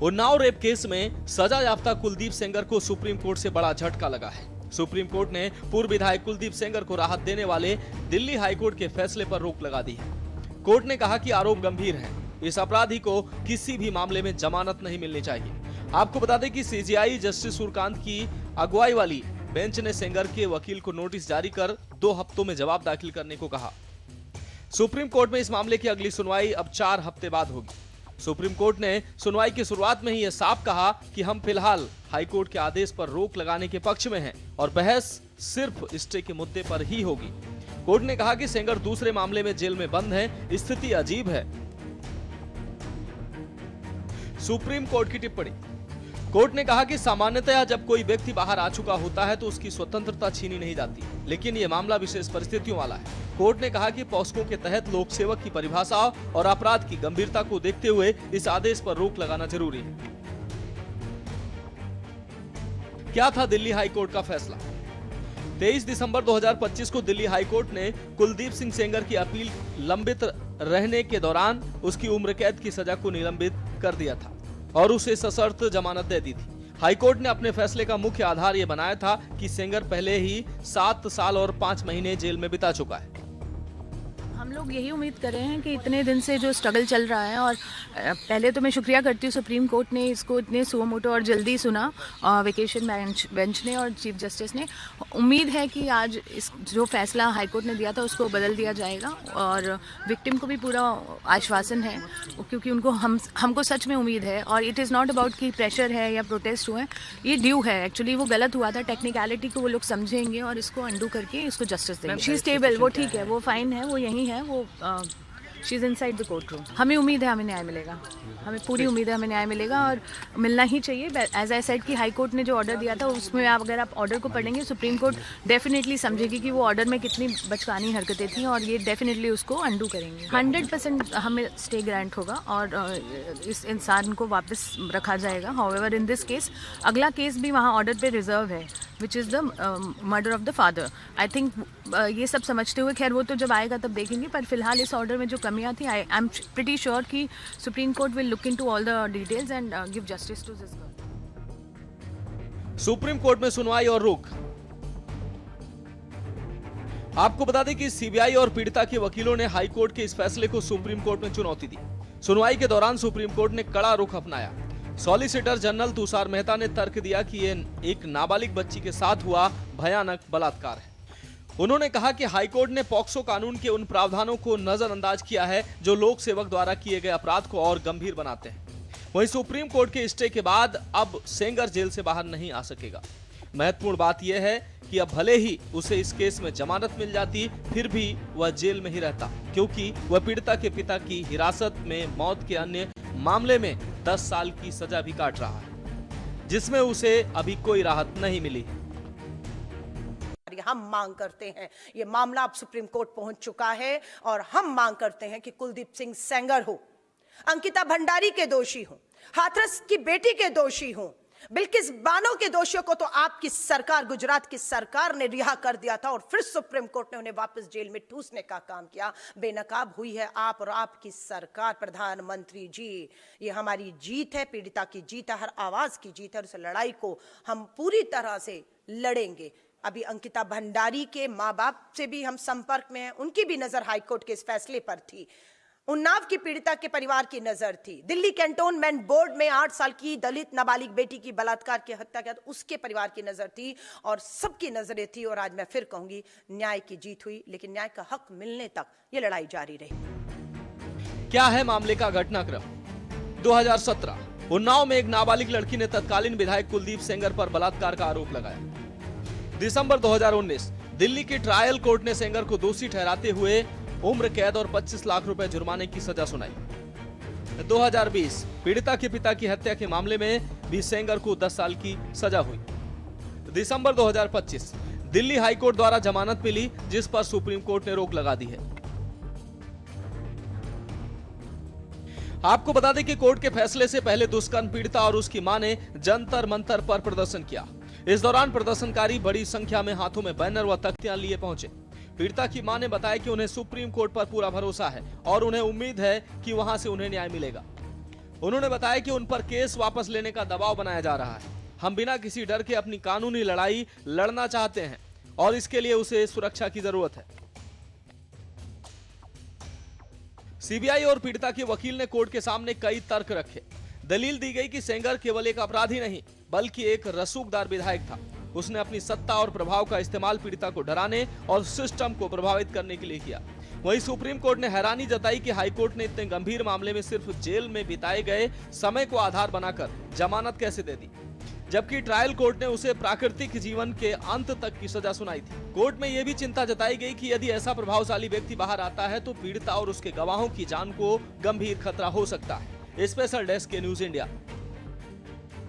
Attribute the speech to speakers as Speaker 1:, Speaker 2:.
Speaker 1: Unnao rape case में सजा याफ्ता कुलदीप सेंगर को सुप्रीम कोर्ट से बड़ा झटका लगा है। सुप्रीम कोर्ट ने पूर्व विधायक कुलदीप सेंगर को राहत देने वाले दिल्ली हाईकोर्ट के फैसले पर रोक लगा दी है। कोर्ट ने कहा कि आरोप गंभीर हैं। इस अपराधी को किसी भी मामले में जमानत नहीं मिलनी चाहिए। आपको बता दें कि सीजेआई जस्टिस सूर्यकांत की अगुवाई वाली बेंच ने सेंगर के वकील को नोटिस जारी कर 2 हफ्तों में जवाब दाखिल करने को कहा। सुप्रीम कोर्ट में इस मामले की अगली सुनवाई अब 4 हफ्ते बाद होगी। सुप्रीम कोर्ट ने सुनवाई की शुरुआत में ही यह साफ कहा कि हम फिलहाल हाईकोर्ट के आदेश पर रोक लगाने के पक्ष में हैं और बहस सिर्फ स्टे के मुद्दे पर ही होगी। कोर्ट ने कहा कि सेंगर दूसरे मामले में जेल में बंद है, स्थिति अजीब है। सुप्रीम कोर्ट की टिप्पणी। कोर्ट ने कहा कि सामान्यतया जब कोई व्यक्ति बाहर आ चुका होता है तो उसकी स्वतंत्रता छीनी नहीं जाती, लेकिन यह मामला विशेष परिस्थितियों वाला है। कोर्ट ने कहा कि पॉस्को के तहत लोक सेवक की परिभाषा और अपराध की गंभीरता को देखते हुए इस आदेश पर रोक लगाना जरूरी है। क्या था दिल्ली हाईकोर्ट का फैसला? 23 दिसंबर 2025 को दिल्ली हाईकोर्ट ने कुलदीप सिंह सेंगर की अपील लंबित रहने के दौरान उसकी उम्र कैद की सजा को निलंबित कर दिया था और उसे सशर्त जमानत दे दी थी। हाईकोर्ट ने अपने फैसले का मुख्य आधार यह बनाया था कि सेंगर पहले ही 7 साल और 5 महीने जेल में बिता चुका है।
Speaker 2: हम लोग यही उम्मीद कर रहे हैं कि इतने दिन से जो स्ट्रगल चल रहा है, और पहले तो मैं शुक्रिया करती हूँ सुप्रीम कोर्ट ने इसको इतने सुओ मोटो और जल्दी सुना, वेकेशन बेंच ने और चीफ जस्टिस ने। उम्मीद है कि आज इस जो फैसला हाई कोर्ट ने दिया था उसको बदल दिया जाएगा और विक्टिम को भी पूरा आश्वासन है, क्योंकि उनको हमको सच में उम्मीद है। और इट इज़ नॉट अबाउट कि प्रेशर है या प्रोटेस्ट हुए, ये ड्यू है। एक्चुअली वो गलत हुआ था, टेक्निकलिटी को वो लोग समझेंगे और इसको अंडू करके इसको जस्टिस देंगे। शी स्टेबल, वो ठीक है, वो फाइन है, वो यही है, वो she is inside the court room. हमें उम्मीद है हमें न्याय मिलेगा, हमें पूरी उम्मीद है हमें न्याय मिलेगा और मिलना ही चाहिए। एज आई सेड कि हाई कोर्ट ने जो ऑर्डर दिया था उसमें अगर आप ऑर्डर को पढ़ेंगे, सुप्रीम कोर्ट डेफिनेटली समझेगी कि वो ऑर्डर में कितनी बचकानी हरकतें थी और ये डेफिनेटली उसको अंडू करेंगे। 100% हमें स्टे ग्रांट होगा और इस इंसान को वापस रखा जाएगा। हाउएवर इन दिस केस अगला केस भी वहाँ ऑर्डर पे रिजर्व है, which is the murder of the father. I think ये सब समझते हुए, खैर वो तो जब आएगा तब देखेंगे, पर फिलहाल इस ऑर्डर में जो कमियां थी, आई एम प्रीटी श्योर कि Supreme Court will look into all the details and give justice to this girl.
Speaker 1: Supreme Court में सुनवाई और रोक। आपको बता दें कि सीबीआई और पीड़िता के वकीलों ने हाई कोर्ट के इस फैसले को सुप्रीम कोर्ट में चुनौती दी। सुनवाई के दौरान सुप्रीम कोर्ट ने कड़ा रुख अपनाया। सॉलिसिटर जनरल तुषार मेहता ने तर्क दिया कि यह एक नाबालिग बच्ची के साथ हुआ भयानक बलात्कार है। उन्होंने कहा कि हाईकोर्ट ने पॉक्सो कानून के उन प्रावधानों को नजरअंदाज किया है जो लोक सेवक द्वारा किए गए अपराध को और गंभीर बनाते हैं। वहीं सुप्रीम कोर्ट के स्टे के बाद अब सेंगर जेल से बाहर नहीं आ सकेगा। महत्वपूर्ण बात यह है कि अब भले ही उसे इस केस में जमानत मिल जाती, फिर भी वह जेल में ही रहता, क्योंकि वह पीड़िता के पिता की हिरासत में मौत के अन्य मामले में 10 साल की सजा भी काट रहा है, जिसमें उसे अभी कोई राहत नहीं मिली है।
Speaker 3: हम मांग करते हैं, ये मामला अब सुप्रीम कोर्ट पहुंच चुका है और हम मांग करते हैं कि कुलदीप सिंह सेंगर हो, अंकिता भंडारी के दोषी हो, हाथरस की बेटी के दोषी हो, बिल्किस बानो के दोषियों को तो आपकी सरकार, गुजरात की सरकार ने रिहा कर दिया था और फिर सुप्रीम कोर्ट ने उन्हें वापस जेल में ठूसने का काम किया। बेनकाब हुई है आप और आपकी सरकार। प्रधानमंत्री जी, ये हमारी जीत है, पीड़िता की जीत है, हर आवाज की जीत है और उस लड़ाई को हम पूरी तरह से लड़ेंगे। अभी अंकिता भंडारी के माँ बाप से भी हम संपर्क में हैं, उनकी भी नजर हाईकोर्ट के इस फैसले पर थी। उन्नाव की पीड़िता के परिवार की नजर थी। दिल्ली कैंटोनमेंट बोर्ड में 8 साल की दलित नाबालिग बेटी की बलात्कार की हत्या किया, उसके परिवार की नजर थी और सबकी नजरें थी। और आज मैं फिर कहूंगी, न्याय की जीत हुई, लेकिन न्याय का हक मिलने तक ये लड़ाई जारी रही।
Speaker 1: क्या है मामले का घटनाक्रम? 2017 उन्नाव में एक नाबालिग लड़की ने तत्कालीन विधायक कुलदीप सेंगर पर बलात्कार का आरोप लगाया। दिसंबर 2019 दिल्ली की ट्रायल कोर्ट ने सेंगर को दोषी ठहराते हुए उम्र कैद और 25 लाख रुपए जुर्माने की सजा सुनाई। 2020 पीड़िता के पिता की हत्या के मामले में भी सेंगर को 10 साल की सजा हुई। दिसंबर 2025 दिल्ली हाईकोर्ट द्वारा जमानत मिली, जिस पर सुप्रीम कोर्ट ने रोक लगा दी है। आपको बता दें कि कोर्ट के फैसले से पहले दुष्कर्म पीड़िता और उसकी मां ने जंतर मंतर पर प्रदर्शन किया। इस दौरान प्रदर्शनकारी बड़ी संख्या में हाथों में बैनर व तख्तियां लिए पहुंचे। पीड़िता की मां ने बताया कि उन्हें सुप्रीम कोर्ट पर पूरा भरोसा है और उन्हें उम्मीद है कि वहां से उन्हें न्याय मिलेगा। उन्होंने बताया कि उन पर केस वापस लेने का दबाव बनाया जा रहा है। हम बिना किसी डर के अपनी कानूनी लड़ाई लड़ना चाहते हैं और इसके लिए उसे सुरक्षा की जरूरत है। सीबीआई और पीड़िता के वकील ने कोर्ट के सामने कई तर्क रखे। दलील दी गई कि सेंगर केवल एक अपराधी नहीं बल्कि एक रसूखदार विधायक था। उसने अपनी सत्ता और प्रभाव का इस्तेमाल पीड़िता को डराने और सिस्टम को प्रभावित करने के लिए किया। वहीं सुप्रीम कोर्ट ने हैरानी जताई कि हाईकोर्ट ने इतने गंभीर मामले में सिर्फ जेल में बिताए गए समय को आधार बनाकर जमानत कैसे दे दी, जबकि ट्रायल कोर्ट ने उसे प्राकृतिक जीवन के अंत तक की सजा सुनाई थी। कोर्ट में यह भी चिंता जताई गई कि यदि ऐसा प्रभावशाली व्यक्ति बाहर आता है तो पीड़िता और उसके गवाहों की जान को गंभीर खतरा हो सकता है। स्पेशल डेस्क के न्यूज़ इंडिया।